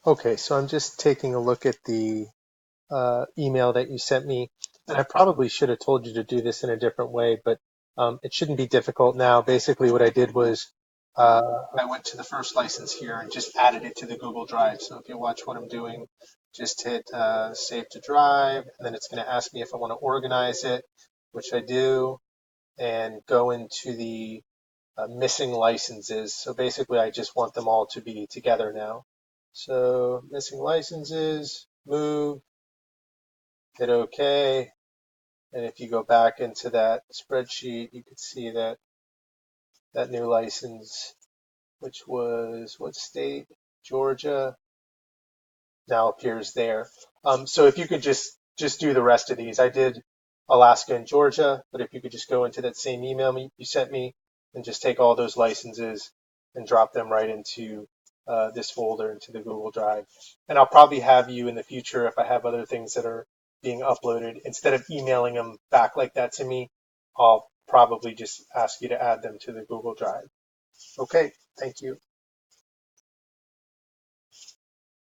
Okay, so I'm just taking a look at the email that you sent me, and I probably should have told you to do this in a different way, but it shouldn't be difficult now. Basically, what I did was I went to the first license here and just added it to the Google Drive. So if you watch what I'm doing, just hit Save to Drive, and then it's going to ask me if I want to organize it, which I do, and go into the missing licenses. So basically, I just want them all to be together now. So missing licenses, move, hit OK. And if you go back into that spreadsheet, you could see that that new license, which was what state? Georgia, now appears there. So if you could just do the rest of these, I did Alaska and Georgia, but if you could just go into that same email you sent me and just take all those licenses and drop them right into this folder into the Google Drive. And I'll probably have you in the future if I have other things that are being uploaded. Instead of emailing them back like that to me, I'll probably just ask you to add them to the Google Drive. Okay, thank you.